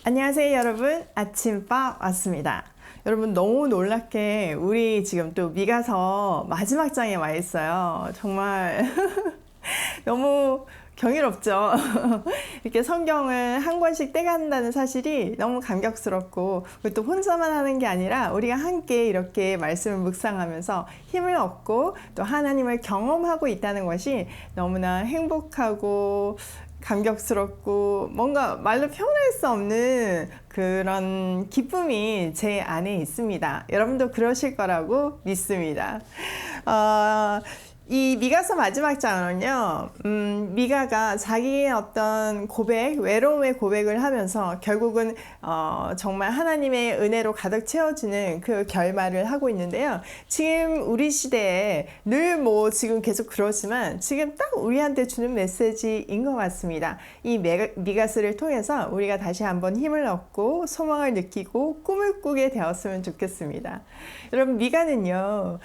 안녕하세요 여러분, 아침밥 왔습니다. 여러분 너무 놀랍게 우리 지금 또 미가서 마지막 장에 와 있어요. 정말 너무 경이롭죠. 이렇게 성경을 한 권씩 떼간다는 사실이 너무 감격스럽고, 또 혼자만 하는 게 아니라 우리가 함께 이렇게 말씀을 묵상하면서 힘을 얻고 또 하나님을 경험하고 있다는 것이 너무나 행복하고 감격스럽고 뭔가 말로 표현할 수 없는 그런 기쁨이 제 안에 있습니다. 여러분도 그러실 거라고 믿습니다. 이 미가서 마지막 장은요, 미가가 자기의 어떤 고백, 외로움의 고백을 하면서 결국은 정말 하나님의 은혜로 가득 채워지는 그 결말을 하고 있는데요. 지금 우리 시대에 늘 지금 계속 그렇지만 지금 딱 우리한테 주는 메시지인 것 같습니다. 이 미가서를 통해서 우리가 다시 한번 힘을 얻고 소망을 느끼고 꿈을 꾸게 되었으면 좋겠습니다. 여러분, 미가는요,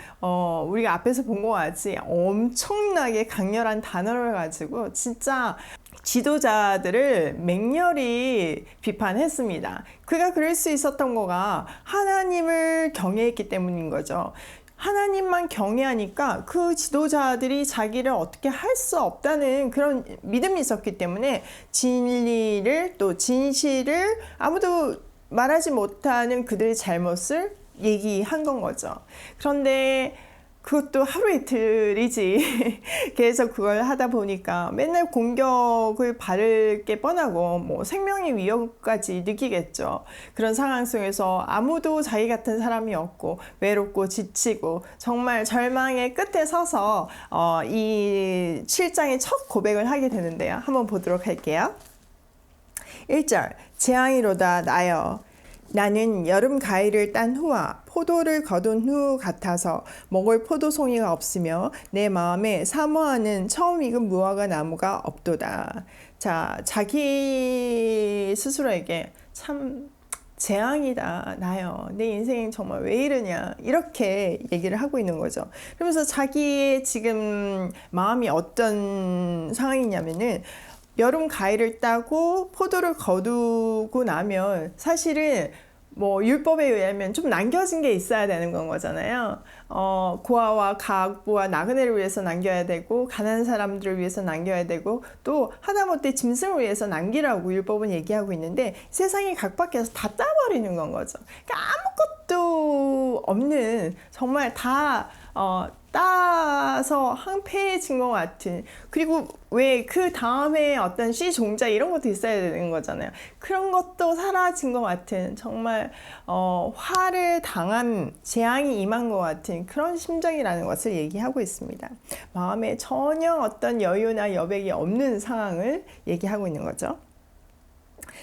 우리가 앞에서 본 것 같이 엄청나게 강렬한 단어를 가지고 진짜 지도자들을 맹렬히 비판했습니다. 그가 그럴 수 있었던 거가 하나님을 경외했기 때문인 거죠. 하나님만 경외하니까 그 지도자들이 자기를 어떻게 할 수 없다는 그런 믿음이 있었기 때문에 진리를 또 진실을 아무도 말하지 못하는 그들의 잘못을 얘기한 건 거죠. 그런데 그것도 하루 이틀이지. 계속 그걸 하다 보니까 맨날 공격을 받을 게 뻔하고 생명의 위협까지 느끼겠죠. 그런 상황 속에서 아무도 자기 같은 사람이 없고 외롭고 지치고 정말 절망의 끝에 서서 이 7장의 첫 고백을 하게 되는데요. 한번 보도록 할게요. 1절 재앙이로다 나여 나는 여름 가위를 딴 후와 포도를 거둔 후 같아서 먹을 포도송이가 없으며 내 마음에 사모하는 처음 익은 무화과 나무가 없도다. 자, 자기 스스로에게 참 재앙이다 나요. 내 인생이 정말 왜 이러냐 이렇게 얘기를 하고 있는 거죠. 그러면서 자기의 지금 마음이 어떤 상황이냐면은 여름 가위를 따고 포도를 거두고 나면 사실은 율법에 의하면 좀 남겨진 게 있어야 되는 건 거잖아요. 고아와 가부와 나그네를 위해서 남겨야 되고 가난한 사람들을 위해서 남겨야 되고 또 하다못해 짐승을 위해서 남기라고 율법은 얘기하고 있는데 세상이 각박해서 다 따버리는 건 거죠. 그러니까 아무것도 없는 정말 다 따서 황폐해진 것 같은, 그리고 왜 그 다음에 어떤 씨 종자 이런 것도 있어야 되는 거잖아요. 그런 것도 사라진 것 같은 정말 화를 당한 재앙이 임한 것 같은 그런 심정이라는 것을 얘기하고 있습니다. 마음에 전혀 어떤 여유나 여백이 없는 상황을 얘기하고 있는 거죠.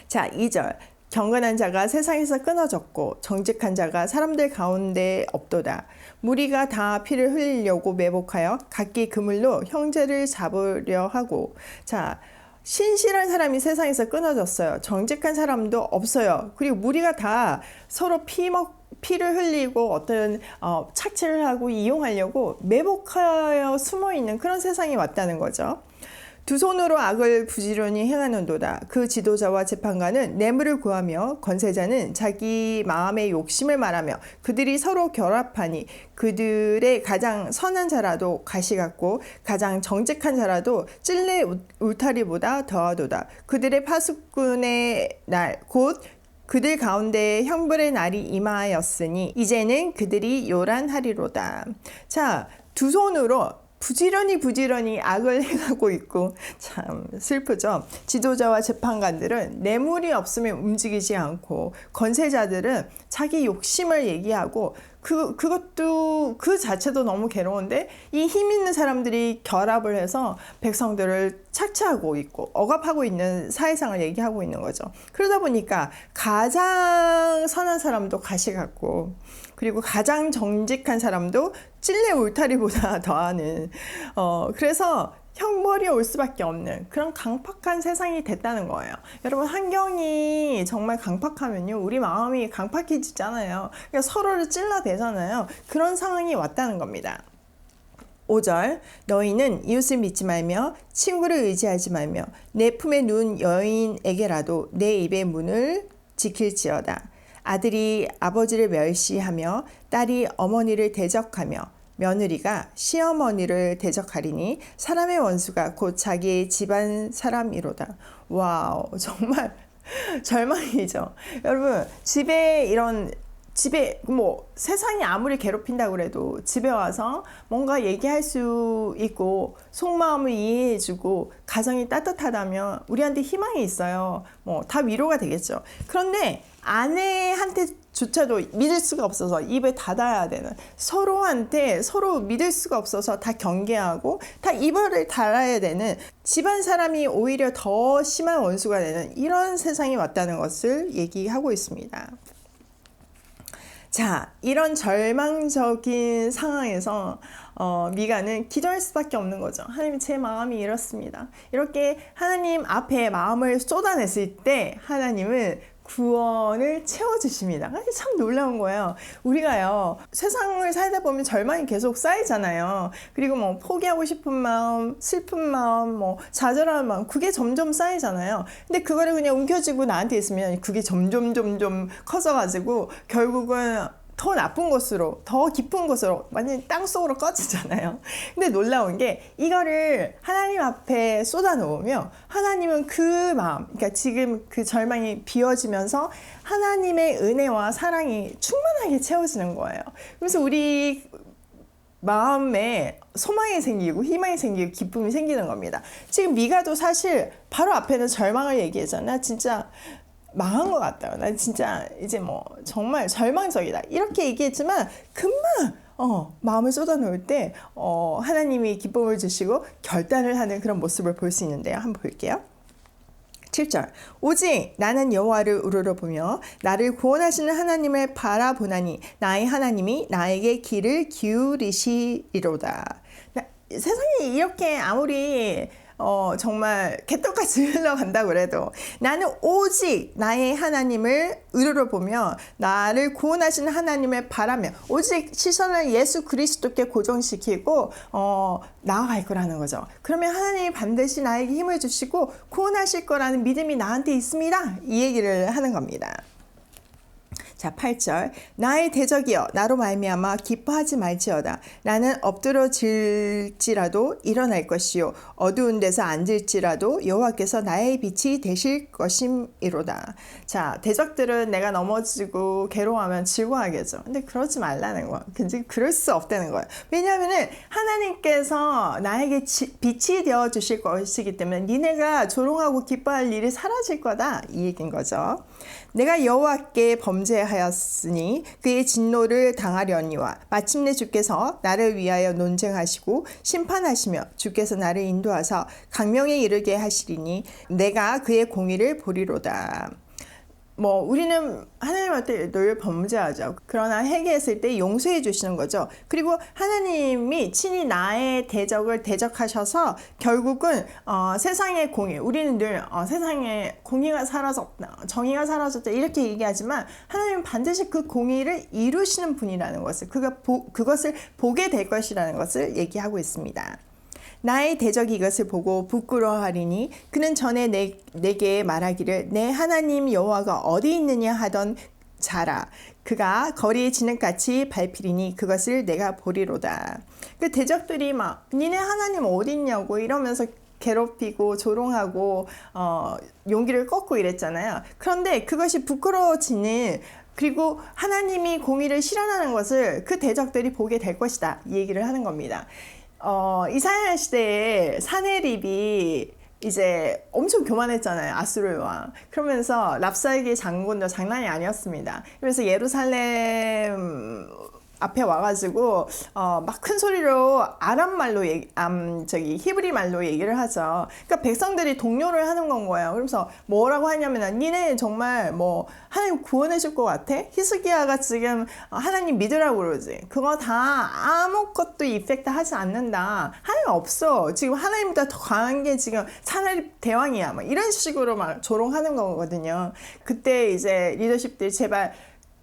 자, 2절 경건한 자가 세상에서 끊어졌고 정직한 자가 사람들 가운데 없도다. 무리가 다 피를 흘리려고 매복하여 각기 그물로 형제를 잡으려 하고. 자, 신실한 사람이 세상에서 끊어졌어요. 정직한 사람도 없어요. 그리고 무리가 다 서로 피를 흘리고 어떤 착취를 하고 이용하려고 매복하여 숨어있는 그런 세상이 왔다는 거죠. 두 손으로 악을 부지런히 행하는도다. 그 지도자와 재판관은 뇌물을 구하며 권세자는 자기 마음의 욕심을 말하며 그들이 서로 결합하니 그들의 가장 선한 자라도 가시 같고 가장 정직한 자라도 찔레 울타리보다 더하도다. 그들의 파수꾼의 날 곧 그들 가운데 형벌의 날이 임하였으니 이제는 그들이 요란하리로다. 자, 두 손으로 부지런히 악을 행하고 있고 참 슬프죠. 지도자와 재판관들은 뇌물이 없으면 움직이지 않고 권세자들은 자기 욕심을 얘기하고 그것도 그 자체도 너무 괴로운데 이 힘 있는 사람들이 결합을 해서 백성들을 착취하고 있고 억압하고 있는 사회상을 얘기하고 있는 거죠. 그러다 보니까 가장 선한 사람도 가시 같고 그리고 가장 정직한 사람도 찔레 울타리보다 더하는 그래서 형벌이 올 수밖에 없는 그런 강팍한 세상이 됐다는 거예요. 여러분, 환경이 정말 강팍하면요 우리 마음이 강팍해지잖아요. 그러니까 서로를 찔러대잖아요. 그런 상황이 왔다는 겁니다. 5절 너희는 이웃을 믿지 말며 친구를 의지하지 말며 내 품에 누운 여인에게라도 내 입의 문을 지킬지어다. 아들이 아버지를 멸시하며 딸이 어머니를 대적하며 며느리가 시어머니를 대적하리니 사람의 원수가 곧 자기의 집안 사람이로다. 와우, 정말 절망이죠. 여러분, 집에 뭐 세상이 아무리 괴롭힌다고 그래도 집에 와서 뭔가 얘기할 수 있고 속마음을 이해해주고 가정이 따뜻하다면 우리한테 희망이 있어요. 뭐 다 위로가 되겠죠. 그런데 아내한테조차도 믿을 수가 없어서 입을 닫아야 되는, 서로한테 서로 믿을 수가 없어서 다 경계하고 다 입을 닫아야 되는, 집안 사람이 오히려 더 심한 원수가 되는 이런 세상이 왔다는 것을 얘기하고 있습니다. 자, 이런 절망적인 상황에서 미가는 기도할 수밖에 없는 거죠. 하나님, 제 마음이 이렇습니다. 이렇게 하나님 앞에 마음을 쏟아냈을 때 하나님은 구원을 채워주십니다. 참 놀라운 거예요. 우리가요, 세상을 살다 보면 절망이 계속 쌓이잖아요. 그리고 뭐 포기하고 싶은 마음, 슬픈 마음, 뭐 좌절하는 마음, 그게 점점 쌓이잖아요. 근데 그거를 그냥 움켜쥐고 나한테 있으면 그게 점점 커져가지고 결국은 더 나쁜 곳으로, 더 깊은 곳으로 완전히 땅속으로 꺼지잖아요. 근데 놀라운 게 이거를 하나님 앞에 쏟아놓으면 하나님은 그 마음, 그러니까 지금 그 절망이 비워지면서 하나님의 은혜와 사랑이 충만하게 채워지는 거예요. 그래서 우리 마음에 소망이 생기고 희망이 생기고 기쁨이 생기는 겁니다. 지금 미가도 사실 바로 앞에는 절망을 얘기했잖아. 나 진짜 망한 것 같다. 난 진짜 이제 뭐 정말 절망적이다. 이렇게 얘기했지만 금방 마음을 쏟아놓을 때 하나님이 기쁨을 주시고 결단을 하는 그런 모습을 볼 수 있는데요. 한번 볼게요. 7절. 오직 나는 여호와를 우러러보며 나를 구원하시는 하나님을 바라보나니 나의 하나님이 나에게 귀를 기울이시리로다. 세상이 이렇게 아무리 정말 개떡같이 흘러간다고 그래도 나는 오직 나의 하나님을 우러러보며 나를 구원하시는 하나님을 바라며 오직 시선을 예수 그리스도께 고정시키고 나아갈 거라는 거죠. 그러면 하나님이 반드시 나에게 힘을 주시고 구원하실 거라는 믿음이 나한테 있습니다. 이 얘기를 하는 겁니다. 자, 8절. 나의 대적이여 나로 말미암아 기뻐하지 말지어다. 나는 엎드러질지라도 일어날 것이요 어두운 데서 앉을지라도 여호와께서 나의 빛이 되실 것임이로다. 자, 대적들은 내가 넘어지고 괴로워하면 즐거워하겠죠. 근데 그러지 말라는 거야. 근데 그럴 수 없다는 거야. 왜냐하면은 하나님께서 나에게 빛이 되어 주실 것이기 때문에 니네가 조롱하고 기뻐할 일이 사라질 거다. 이 얘기인 거죠. 내가 여호와께 범죄하였으니 그의 진노를 당하려니와 마침내 주께서 나를 위하여 논쟁하시고 심판하시며 주께서 나를 인도하사 강명에 이르게 하시리니 내가 그의 공의를 보리로다. 뭐 우리는 하나님한테 늘 범죄하죠. 그러나 회개했을 때 용서해 주시는 거죠. 그리고 하나님이 친히 나의 대적을 대적하셔서 결국은 세상의 공의, 우리는 늘 세상에 공의가 사라졌다, 정의가 사라졌다 이렇게 얘기하지만 하나님은 반드시 그 공의를 이루시는 분이라는 것을, 그것을 보게 될 것이라는 것을 얘기하고 있습니다. 나의 대적이 이것을 보고 부끄러워하리니 그는 전에 내게 말하기를 내 하나님 여호와가 어디 있느냐 하던 자라. 그가 거리에 진흙같이 밟히리니 그것을 내가 보리로다. 그 대적들이 막 니네 하나님 어디 있냐고 이러면서 괴롭히고 조롱하고 용기를 꺾고 이랬잖아요. 그런데 그것이 부끄러워지는, 그리고 하나님이 공의를 실현하는 것을 그 대적들이 보게 될 것이다. 이 얘기를 하는 겁니다. 이사야 시대에 사네립이 이제 엄청 교만했잖아요. 아수르 왕. 그러면서 랍사르기 장군도 장난이 아니었습니다. 그래서 예루살렘 앞에 와가지고 막 큰 소리로 아람 말로 히브리 말로 얘기를 하죠. 그러니까 백성들이 동요를 하는 건 거예요. 그래서 뭐라고 하냐면 니네 정말 뭐 하나님 구원해 줄 것 같아? 히스기야가 지금 하나님 믿으라고 그러지. 그거 다 아무것도 이펙트 하지 않는다. 하나님 없어. 지금 하나님보다 더 강한 게 지금 사나립 대왕이야. 막 이런 식으로 막 조롱하는 거거든요. 그때 이제 리더십들이 제발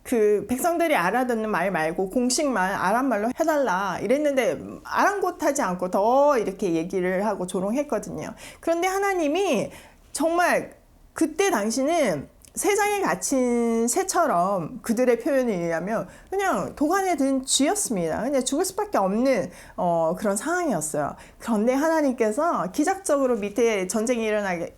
그 백성들이 알아듣는 말 말고 공식말 아람말로 해달라 이랬는데 아랑곳하지 않고 더 이렇게 얘기를 하고 조롱했거든요. 그런데 하나님이 정말 그때 당시는 세상에 갇힌 새처럼 그들의 표현에 의하면 그냥 도관에 든 쥐였습니다. 그냥 죽을 수밖에 없는 그런 상황이었어요. 그런데 하나님께서 기적적으로 밑에 전쟁이 일어나게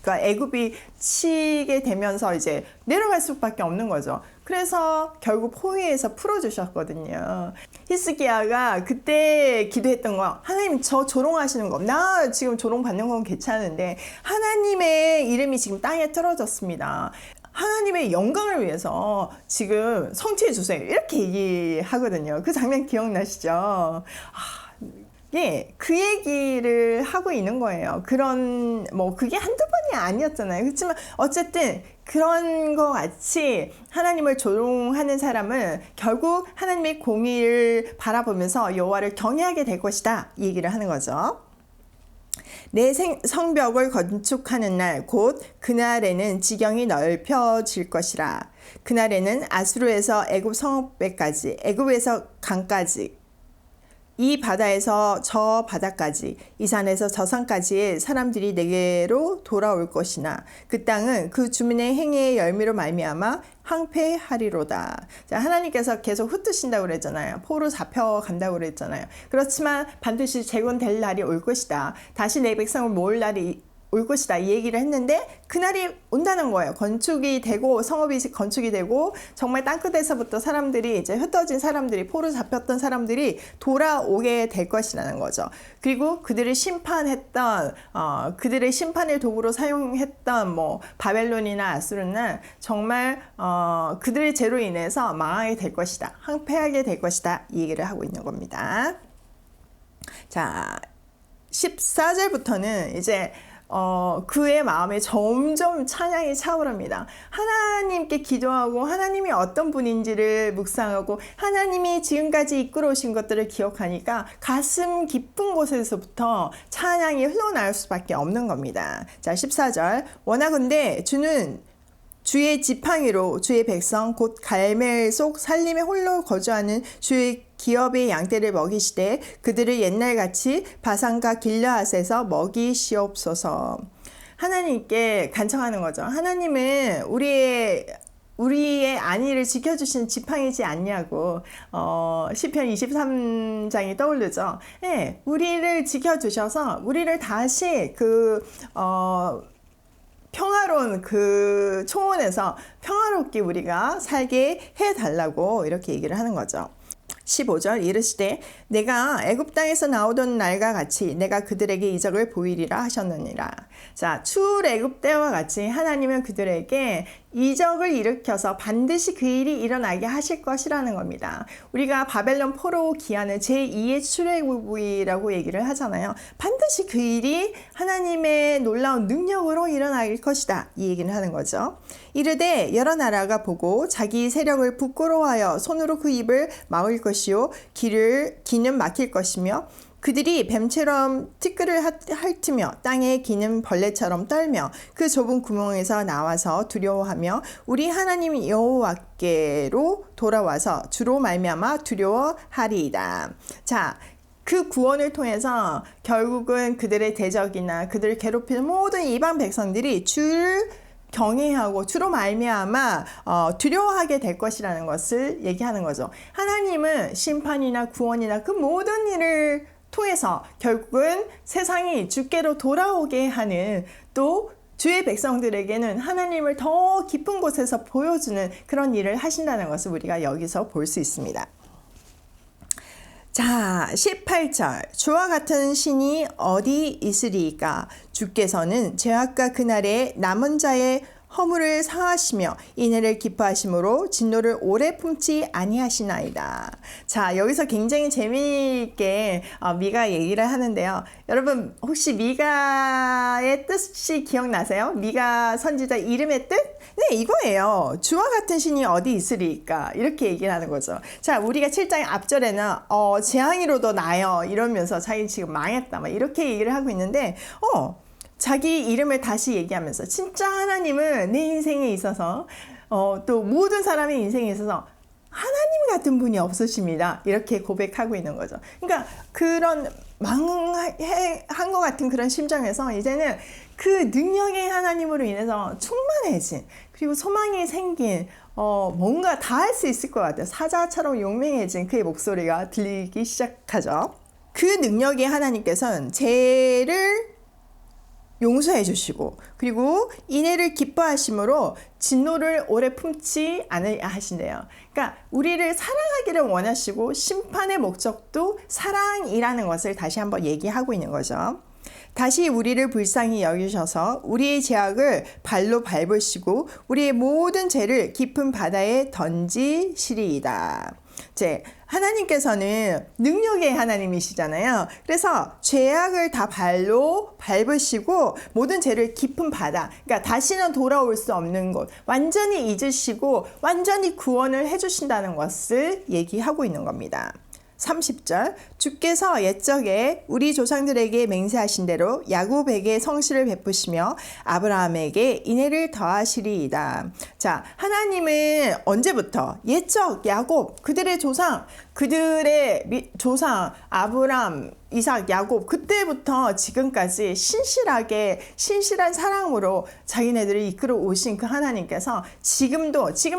그러니까 애굽이 치게 되면서 이제 내려갈 수밖에 없는 거죠. 그래서 결국 포위에서 풀어주셨거든요. 히스기야가 그때 기도했던 거, 하나님 저 조롱하시는 거, 나 지금 조롱 받는 건 괜찮은데 하나님의 이름이 지금 땅에 틀어졌습니다. 하나님의 영광을 위해서 지금 성취해 주세요. 이렇게 얘기하거든요. 그 장면 기억나시죠? 예, 그 얘기를 하고 있는 거예요. 그런, 그게 한두 번이 아니었잖아요. 그렇지만, 어쨌든, 그런 거 같이 하나님을 조롱하는 사람은 결국 하나님의 공의를 바라보면서 여호와를 경외하게 될 것이다. 이 얘기를 하는 거죠. 내 성벽을 건축하는 날, 곧 그날에는 지경이 넓혀질 것이라. 그날에는 아수르에서 애굽 성읍에까지, 애굽에서 강까지, 이 바다에서 저 바다까지, 이 산에서 저 산까지의 사람들이 내게로 돌아올 것이나 그 땅은 그 주민의 행위의 열매로 말미암아 황폐하리로다. 자, 하나님께서 계속 흩으신다고 그랬잖아요. 포로 잡혀간다고 그랬잖아요. 그렇지만 반드시 재건될 날이 올 것이다. 다시 내 백성을 모을 날이 올 것이다. 이 얘기를 했는데 그날이 온다는 거예요. 건축이 되고 성읍이 건축이 되고 정말 땅끝에서부터 사람들이 이제 흩어진 사람들이 포로 잡혔던 사람들이 돌아오게 될 것이라는 거죠. 그리고 그들을 심판했던 그들의 심판의 도구로 사용했던 바벨론이나 아수르는 정말 그들의 죄로 인해서 망하게 될 것이다. 황폐하게 될 것이다. 이 얘기를 하고 있는 겁니다. 자, 14절부터는 이제 그의 마음에 점점 찬양이 차오릅니다. 하나님께 기도하고 하나님이 어떤 분인지를 묵상하고 하나님이 지금까지 이끌어 오신 것들을 기억하니까 가슴 깊은 곳에서부터 찬양이 흘러나올 수밖에 없는 겁니다. 자, 14절. 원하건대 주는 주의 지팡이로 주의 백성 곧 갈멜 속 살림에 홀로 거주하는 주의 기업의 양떼를 먹이시되 그들을 옛날같이 바산과 길르앗에서 먹이시옵소서. 하나님께 간청하는 거죠. 하나님은 우리의 안위를 지켜주신 지팡이지 않냐고 시편 23장이 떠오르죠. 네, 우리를 지켜주셔서 우리를 다시 평화로운 그 초원에서 평화롭게 우리가 살게 해달라고 이렇게 얘기를 하는 거죠. 15절 이르시되 내가 애굽 땅에서 나오던 날과 같이 내가 그들에게 이적을 보이리라 하셨느니라. 자, 출애굽 때와 같이 하나님은 그들에게 이적을 일으켜서 반드시 그 일이 일어나게 하실 것이라는 겁니다. 우리가 바벨론 포로 기한을 제2의 출애굽이라고 얘기를 하잖아요. 반드시 그 일이 하나님의 놀라운 능력으로 일어날 것이다. 이 얘기를 하는 거죠. 이르되 여러 나라가 보고 자기 세력을 부끄러워하여 손으로 그 입을 막을 것이요 기는 막힐 것이며 그들이 뱀처럼 티끌을 핥으며 땅에 기는 벌레처럼 떨며 그 좁은 구멍에서 나와서 두려워하며 우리 하나님 여호와께로 돌아와서 주로 말미암아 두려워하리이다. 자, 그 구원을 통해서 결국은 그들의 대적이나 그들을 괴롭히는 모든 이방 백성들이 주를 경외하고 주로 말미암아 두려워하게 될 것이라는 것을 얘기하는 거죠. 하나님은 심판이나 구원이나 그 모든 일을 통해서 결국은 세상이 주께로 돌아오게 하는 또 주의 백성들에게는 하나님을 더 깊은 곳에서 보여주는 그런 일을 하신다는 것을 우리가 여기서 볼 수 있습니다. 자, 18절. 주와 같은 신이 어디 있으리이까? 주께서는 죄악과 그날에 남은 자의 허물을 사하시며 인애를 기뻐하심으로 진노를 오래 품지 아니하시나이다. 자, 여기서 굉장히 재미있게 미가 얘기를 하는데요. 여러분 혹시 미가의 뜻이 기억나세요? 미가 선지자 이름의 뜻? 네, 이거예요. 주와 같은 신이 어디 있으리까? 이렇게 얘기를 하는 거죠. 자, 우리가 7장 앞절에는 재앙이로도 나요 이러면서 자기 지금 망했다 막 이렇게 얘기를 하고 있는데 자기 이름을 다시 얘기하면서 진짜 하나님은 내 인생에 있어서 또 모든 사람의 인생에 있어서 하나님 같은 분이 없으십니다. 이렇게 고백하고 있는 거죠. 그러니까 그런 망한 것 같은 그런 심정에서 이제는 그 능력의 하나님으로 인해서 충만해진, 그리고 소망이 생긴 뭔가 다 할 수 있을 것 같아요. 사자처럼 용맹해진 그의 목소리가 들리기 시작하죠. 그 능력의 하나님께서는 죄를 용서해 주시고, 그리고 인애를 기뻐하심으로 진노를 오래 품지 않으려 하신대요. 그러니까 우리를 사랑하기를 원하시고 심판의 목적도 사랑이라는 것을 다시 한번 얘기하고 있는 거죠. 다시 우리를 불쌍히 여기셔서 우리의 죄악을 발로 밟으시고 우리의 모든 죄를 깊은 바다에 던지시리이다. 이제 하나님께서는 능력의 하나님이시잖아요. 그래서 죄악을 다 발로 밟으시고 모든 죄를 깊은 바다, 그러니까 다시는 돌아올 수 없는 곳, 완전히 잊으시고 완전히 구원을 해주신다는 것을 얘기하고 있는 겁니다. 30절, 주께서 옛적에 우리 조상들에게 맹세하신 대로 야곱에게 성실을 베푸시며 아브라함에게 인애를 더하시리이다. 자, 하나님은 언제부터 옛적 야곱, 그들의 조상 아브람, 이삭, 야곱, 그때부터 지금까지 신실한 사랑으로 자기네들을 이끌어 오신 그 하나님께서 지금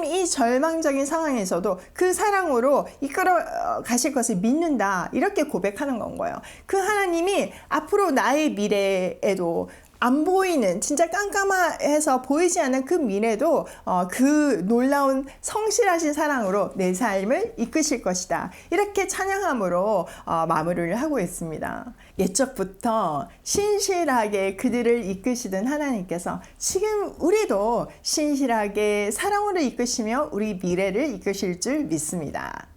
이 절망적인 상황에서도 그 사랑으로 이끌어 가실 것을 믿는다, 이렇게 고백하는 건 거예요. 그 하나님이 앞으로 나의 미래에도 안 보이는, 진짜 깜깜해서 보이지 않는 그 미래도 그 놀라운 성실하신 사랑으로 내 삶을 이끄실 것이다, 이렇게 찬양함으로 마무리를 하고 있습니다. 옛적부터 신실하게 그들을 이끄시던 하나님께서 지금 우리도 신실하게 사랑으로 이끄시며 우리 미래를 이끄실 줄 믿습니다.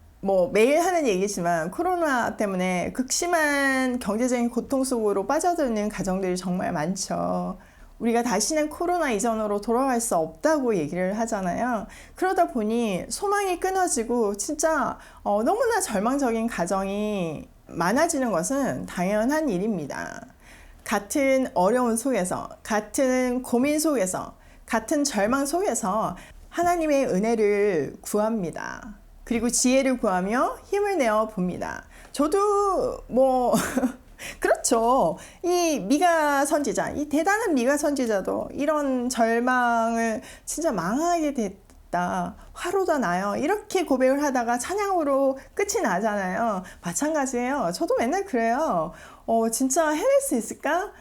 매일 하는 얘기지만 코로나 때문에 극심한 경제적인 고통 속으로 빠져드는 가정들이 정말 많죠. 우리가 다시는 코로나 이전으로 돌아갈 수 없다고 얘기를 하잖아요. 그러다 보니 소망이 끊어지고 진짜 너무나 절망적인 가정이 많아지는 것은 당연한 일입니다. 같은 어려움 속에서, 같은 고민 속에서, 같은 절망 속에서 하나님의 은혜를 구합니다. 그리고 지혜를 구하며 힘을 내어 봅니다. 저도 그렇죠. 이 미가 선지자, 이 대단한 미가 선지자도 이런 절망을, 진짜 망하게 됐다, 화로가 나요, 이렇게 고백을 하다가 찬양으로 끝이 나잖아요. 마찬가지예요. 저도 맨날 그래요. 진짜 해낼 수 있을까?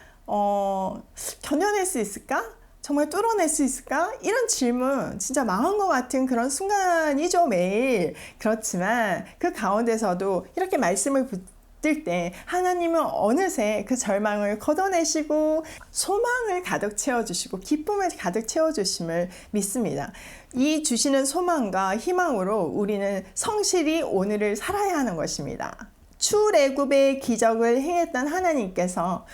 견뎌낼 수 있을까? 정말 뚫어낼 수 있을까? 이런 질문, 진짜 망한 것 같은 그런 순간이죠, 매일. 그렇지만 그 가운데서도 이렇게 말씀을 붙들 때 하나님은 어느새 그 절망을 걷어내시고 소망을 가득 채워주시고 기쁨을 가득 채워주심을 믿습니다. 이 주시는 소망과 희망으로 우리는 성실히 오늘을 살아야 하는 것입니다. 출애굽의 기적을 행했던 하나님께서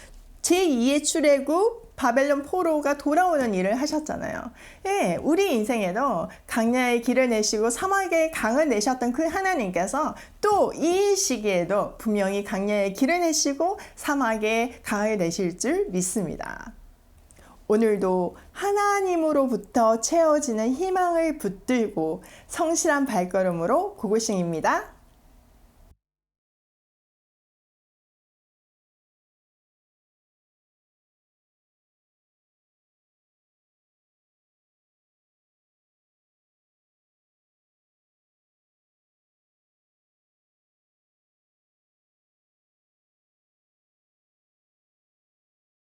제2의 출애굽 바벨론 포로가 돌아오는 일을 하셨잖아요. 예, 우리 인생에도 강야의 길을 내시고 사막의 강을 내셨던 그 하나님께서 또 이 시기에도 분명히 강야의 길을 내시고 사막의 강을 내실 줄 믿습니다. 오늘도 하나님으로부터 채워지는 희망을 붙들고 성실한 발걸음으로 고고싱입니다.